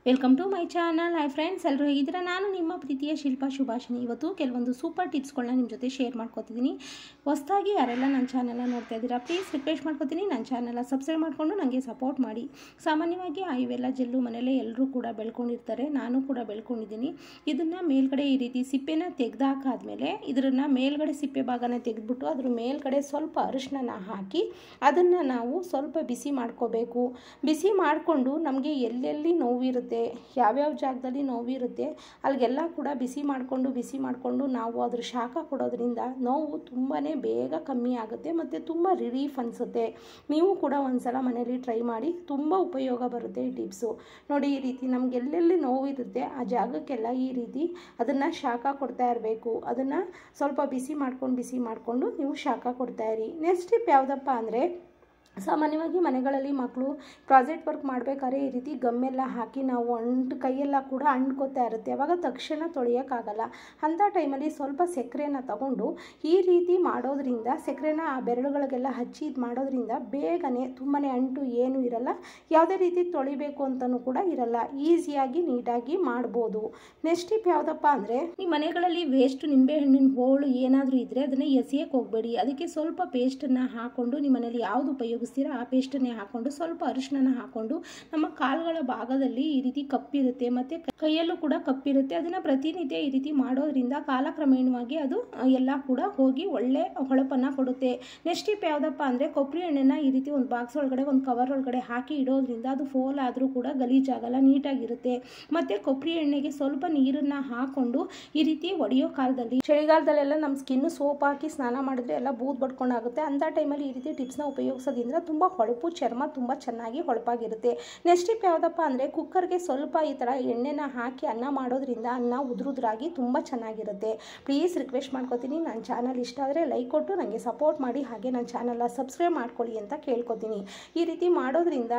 Welcome to my channel. Hi friends, ಎಲ್ಲರೂ ಹೇಗಿದ್ದೀರಾ? ನಾನು ನಿಮ್ಮ ಪ್ರೀತಿಯ ಶಿಲ್ಪಾ ಶುಭಾಷಿಣಿ. ಇವತ್ತು ಕೆಲವೊಂದು ಸೂಪರ್ ಟಿಪ್ಸ್ಗಳನ್ನ ನಿಮ್ಮ ಜೊತೆ ಶೇರ್ ಮಾಡ್ಕೋತಿದ್ದೀನಿ. ಹೊಸದಾಗಿ ಯಾರೆಲ್ಲ ನನ್ನ ಚಾನಲ್ನ ನೋಡ್ತಾ ಇದ್ದೀರಾ, ಪ್ಲೀಸ್ ರಿಕ್ವೆಸ್ಟ್ ಮಾಡ್ಕೋತೀನಿ, ನನ್ನ ಚಾನಲ್ನ ಸಬ್ಸ್ಕ್ರೈಬ್ ಮಾಡಿಕೊಂಡು ನನಗೆ ಸಪೋರ್ಟ್ ಮಾಡಿ. ಸಾಮಾನ್ಯವಾಗಿ ಇವೆಲ್ಲ ಜೆಲ್ಲು ಮನೆಯಲ್ಲೇ ಎಲ್ಲರೂ ಕೂಡ ಬೆಳ್ಕೊಂಡಿರ್ತಾರೆ, ನಾನು ಕೂಡ ಬೆಳ್ಕೊಂಡಿದ್ದೀನಿ. ಇದನ್ನು ಮೇಲ್ಗಡೆ ಈ ರೀತಿ ಸಿಪ್ಪೆನ ತೆಗೆದಾಕಾದ್ಮೇಲೆ ಇದನ್ನು ಮೇಲ್ಗಡೆ ಸಿಪ್ಪೆ ಭಾಗನ ತೆಗೆದ್ಬಿಟ್ಟು ಅದ್ರ ಮೇಲ್ಗಡೆ ಸ್ವಲ್ಪ ಅರಿಶಿನ ಹಾಕಿ ಅದನ್ನು ನಾವು ಸ್ವಲ್ಪ ಬಿಸಿ ಮಾಡ್ಕೋಬೇಕು. ಬಿಸಿ ಮಾಡಿಕೊಂಡು ನಮಗೆ ಎಲ್ಲೆಲ್ಲಿ ನೋವಿರುತ್ತೆ, ಯಾವ್ಯಾವ ಜಾಗದಲ್ಲಿ ನೋವಿರುತ್ತೆ ಅಲ್ಲಿಗೆಲ್ಲ ಕೂಡ ಬಿಸಿ ಮಾಡಿಕೊಂಡು ನಾವು ಅದ್ರ ಶಾಖ ಕೊಡೋದ್ರಿಂದ ನೋವು ತುಂಬಾ ಬೇಗ ಕಮ್ಮಿ ಆಗುತ್ತೆ ಮತ್ತು ತುಂಬ ರಿಲೀಫ್ ಅನಿಸುತ್ತೆ. ನೀವು ಕೂಡ ಒಂದ್ಸಲ ಮನೇಲಿ ಟ್ರೈ ಮಾಡಿ, ತುಂಬ ಉಪಯೋಗ ಬರುತ್ತೆ ಈ ಟಿಪ್ಸು. ನೋಡಿ, ಈ ರೀತಿ ನಮ್ಗೆ ಎಲ್ಲೆಲ್ಲಿ ನೋವಿರುತ್ತೆ ಆ ಜಾಗಕ್ಕೆಲ್ಲ ಈ ರೀತಿ ಅದನ್ನು ಶಾಖ ಕೊಡ್ತಾ ಇರಬೇಕು. ಅದನ್ನು ಸ್ವಲ್ಪ ಬಿಸಿ ಮಾಡಿಕೊಂಡು ನೀವು ಶಾಖ ಕೊಡ್ತಾ ಇರಿ. ನೆಕ್ಸ್ಟ್ ಟಿಪ್ ಯಾವುದಪ್ಪ ಅಂದರೆ, ಸಾಮಾನ್ಯವಾಗಿ ಮನೆಗಳಲ್ಲಿ ಮಕ್ಕಳು ಪ್ರಾಜೆಕ್ಟ್ ವರ್ಕ್ ಮಾಡಬೇಕಾದ್ರೆ ಈ ರೀತಿ ಗಮ್ಮೆಲ್ಲ ಹಾಕಿ ನಾವು ಕೈಯೆಲ್ಲ ಕೂಡ ಅಂಟ್ಕೋತಾ ಇರುತ್ತೆ, ಅವಾಗ ತಕ್ಷಣ ತೊಳೆಯೋಕ್ಕಾಗಲ್ಲ. ಅಂಥ ಟೈಮಲ್ಲಿ ಸ್ವಲ್ಪ ಸಕ್ಕರೆನ ತಗೊಂಡು ಈ ರೀತಿ ಮಾಡೋದ್ರಿಂದ, ಸಕ್ಕರೆನ ಆ ಬೆರಳುಗಳಿಗೆಲ್ಲ ಹಚ್ಚಿ ಇದು ಮಾಡೋದ್ರಿಂದ ಬೇಗನೆ ತುಂಬಾ ಅಂಟು ಏನೂ ಇರಲ್ಲ, ಯಾವುದೇ ರೀತಿ ತೊಳಿಬೇಕು ಅಂತಲೂ ಕೂಡ ಇರಲ್ಲ, ಈಸಿಯಾಗಿ ನೀಟಾಗಿ ಮಾಡ್ಬೋದು. ನೆಕ್ಸ್ಟ್ ಟಿಪ್ ಯಾವುದಪ್ಪ ಅಂದರೆ, ಈ ಮನೆಗಳಲ್ಲಿ ವೇಸ್ಟ್ ನಿಂಬೆಹಣ್ಣಿನ ಹೋಳು ಏನಾದರೂ ಇದ್ದರೆ ಅದನ್ನು ಎಸೆಯಕ್ಕೆ ಹೋಗಬೇಡಿ. ಅದಕ್ಕೆ ಸ್ವಲ್ಪ ಪೇಸ್ಟನ್ನು ಹಾಕ್ಕೊಂಡು ನಿಮ್ಮ ಮನೇಲಿ ಯಾವುದು ಉಪಯೋಗಿಸ್ತೀರಾ ಆ ಪೇಸ್ಟನ್ನೇ ಹಾಕ್ಕೊಂಡು ಸ್ವಲ್ಪ ಅರಿಶಿನ ಹಾಕ್ಕೊಂಡು ನಮ್ಮ ಕಾಲುಗಳ ಭಾಗದಲ್ಲಿ ಈ ರೀತಿ ಕಪ್ಪಿರುತ್ತೆ ಮತ್ತು ಕೈಯಲ್ಲೂ ಕೂಡ ಕಪ್ಪಿರುತ್ತೆ, ಅದನ್ನು ಪ್ರತಿನಿತ್ಯ ಈ ರೀತಿ ಮಾಡೋದ್ರಿಂದ ಕಾಲಕ್ರಮೇಣವಾಗಿ ಅದು ಎಲ್ಲ ಕೂಡ ಹೋಗಿ ಒಳ್ಳೆ ಹೊಳಪನ್ನು ಕೊಡುತ್ತೆ. ನೆಕ್ಸ್ಟ್ ಟಿಪ್ ಯಾವುದಪ್ಪ ಅಂದರೆ, ಕೊಬ್ಬರಿ ಎಣ್ಣೆನ ಈ ರೀತಿ ಒಂದು ಬಾಕ್ಸ್ ಒಳಗಡೆ ಒಂದು ಕವರ್ ಒಳಗಡೆ ಹಾಕಿ ಇಡೋದ್ರಿಂದ ಅದು ಫೋಲ್ ಆದರೂ ಕೂಡ ಗಲೀಜಾಗಲ್ಲ, ನೀಟಾಗಿರುತ್ತೆ. ಮತ್ತು ಕೊಬ್ಬರಿ ಎಣ್ಣೆಗೆ ಸ್ವಲ್ಪ ನೀರನ್ನು ಹಾಕ್ಕೊಂಡು ಈ ರೀತಿ ಒಡೆಯೋ ಕಾಲದಲ್ಲಿ, ಚಳಿಗಾಲದಲ್ಲೆಲ್ಲ ನಮ್ಮ ಸ್ಕಿನ್ನು ಸೋಪ್ ಹಾಕಿ ಸ್ನಾನ ಮಾಡಿದ್ರೆ ಎಲ್ಲ ಬೂದ್ ಬಡ್ಕೊಂಡಾಗುತ್ತೆ. ಅಂಥ ಟೈಮಲ್ಲಿ ಈ ರೀತಿ ಟಿಪ್ಸ್ನ ಉಪಯೋಗಿಸೋದ್ರಿಂದ ತುಂಬ ಹೊಳಪು, ಚರ್ಮ ತುಂಬ ಚೆನ್ನಾಗಿ ಹೊಳಪಾಗಿರುತ್ತೆ. ನೆಕ್ಸ್ಟ್ ಟಿಪ್ ಯಾವುದಪ್ಪ ಅಂದರೆ, ಕುಕ್ಕರ್ಗೆ ಸ್ವಲ್ಪ ಈ ಥರ ಎಣ್ಣೆನ ಹಾಕಿ ಅನ್ನ ಮಾಡೋದ್ರಿಂದ ಅನ್ನ ಉದುರುದ್ರಾಗಿ ತುಂಬ ಚೆನ್ನಾಗಿರುತ್ತೆ. ಪ್ಲೀಸ್ ರಿಕ್ವೆಸ್ಟ್ ಮಾಡ್ಕೋತೀನಿ, ನನ್ನ ಚಾನಲ್ ಇಷ್ಟ ಆದರೆ ಲೈಕ್ ಕೊಟ್ಟು ನನಗೆ ಸಪೋರ್ಟ್ ಮಾಡಿ, ಹಾಗೆ ನನ್ನ ಚಾನಲ್ನ ಸಬ್ಸ್ಕ್ರೈಬ್ ಮಾಡ್ಕೊಳ್ಳಿ ಅಂತ ಕೇಳ್ಕೊತೀನಿ. ಈ ರೀತಿ ಮಾಡೋದ್ರಿಂದ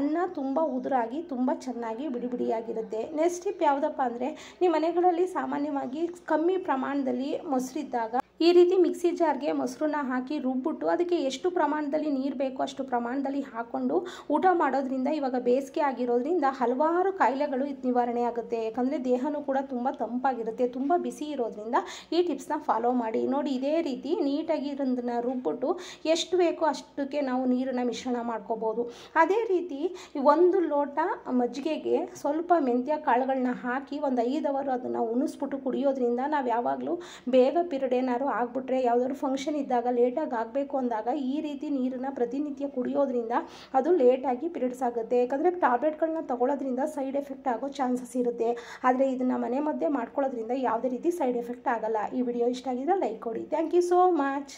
ಅನ್ನ ತುಂಬ ಉದುರಾಗಿ ತುಂಬ ಚೆನ್ನಾಗಿ ಬಿಡಿಯಾಗಿರುತ್ತೆ. ನೆಕ್ಸ್ಟ್ ಟಿಪ್ ಯಾವುದಪ್ಪ ಅಂದರೆ, ನಿಮ್ಮ ಮನೆಗಳಲ್ಲಿ ಸಾಮಾನ್ಯವಾಗಿ ಕಮ್ಮಿ ಪ್ರಮಾಣದಲ್ಲಿ ಮೊಸರಿದ್ದಾಗ ಈ ರೀತಿ ಮಿಕ್ಸಿ ಜಾರ್ಗೆ ಮೊಸರನ್ನ ಹಾಕಿ ರುಬ್ಬಿಟ್ಟು ಅದಕ್ಕೆ ಎಷ್ಟು ಪ್ರಮಾಣದಲ್ಲಿ ನೀರು ಬೇಕೋ ಅಷ್ಟು ಪ್ರಮಾಣದಲ್ಲಿ ಹಾಕ್ಕೊಂಡು ಊಟ ಮಾಡೋದ್ರಿಂದ, ಇವಾಗ ಬೇಸಿಗೆ ಆಗಿರೋದ್ರಿಂದ ಹಲವಾರು ಕಾಯಿಲೆಗಳು ನಿವಾರಣೆ ಆಗುತ್ತೆ. ಯಾಕಂದರೆ ದೇಹನೂ ಕೂಡ ತುಂಬ ತಂಪಾಗಿರುತ್ತೆ, ತುಂಬ ಬಿಸಿ ಇರೋದ್ರಿಂದ ಈ ಟಿಪ್ಸ್ನ ಫಾಲೋ ಮಾಡಿ. ನೋಡಿ, ಇದೇ ರೀತಿ ನೀಟಾಗಿ ಇದನ್ನು ರುಬ್ಬಿಟ್ಟು ಎಷ್ಟು ಬೇಕೋ ಅಷ್ಟಕ್ಕೆ ನಾವು ನೀರನ್ನು ಮಿಶ್ರಣ ಮಾಡ್ಕೋಬೋದು. ಅದೇ ರೀತಿ 1 ಲೋಟ ಮಜ್ಜಿಗೆಗೆ ಸ್ವಲ್ಪ ಮೆಂತ್ಯ ಕಾಳುಗಳನ್ನ ಹಾಕಿ ಒಂದು 5 ಅವರ್ ಅದನ್ನು ಉಣಿಸ್ಬಿಟ್ಟು ಕುಡಿಯೋದ್ರಿಂದ ನಾವು ಯಾವಾಗಲೂ ಬೇಗ ಪಿರಿಯಡ್ ಏನಾದ್ರು ಆಗ್ಬಿಟ್ರೆ, ಯಾವುದಾದ್ರು ಫಂಕ್ಷನ್ ಇದ್ದಾಗ ಲೇಟಾಗಿ ಆಗಬೇಕು ಅಂದಾಗ ಈ ರೀತಿ ನೀರನ್ನು ಪ್ರತಿನಿತ್ಯ ಕುಡಿಯೋದ್ರಿಂದ ಅದು ಲೇಟಾಗಿ ಪಿರಿಯಡ್ಸ್ ಆಗುತ್ತೆ. ಯಾಕಂದರೆ ಟ್ಯಾಬ್ಲೆಟ್ಗಳನ್ನ ತಗೊಳ್ಳೋದ್ರಿಂದ ಸೈಡ್ ಎಫೆಕ್ಟ್ ಆಗೋ ಚಾನ್ಸಸ್ ಇರುತ್ತೆ, ಆದರೆ ಇದನ್ನು ಮನೆ ಮದ್ದೇ ಮಾಡ್ಕೊಳ್ಳೋದ್ರಿಂದ ಯಾವುದೇ ರೀತಿ ಸೈಡ್ ಎಫೆಕ್ಟ್ ಆಗಲ್ಲ. ಈ ವಿಡಿಯೋ ಇಷ್ಟ ಆಗಿದ್ರೆ ಲೈಕ್ ಕೊಡಿ. Thank you so much.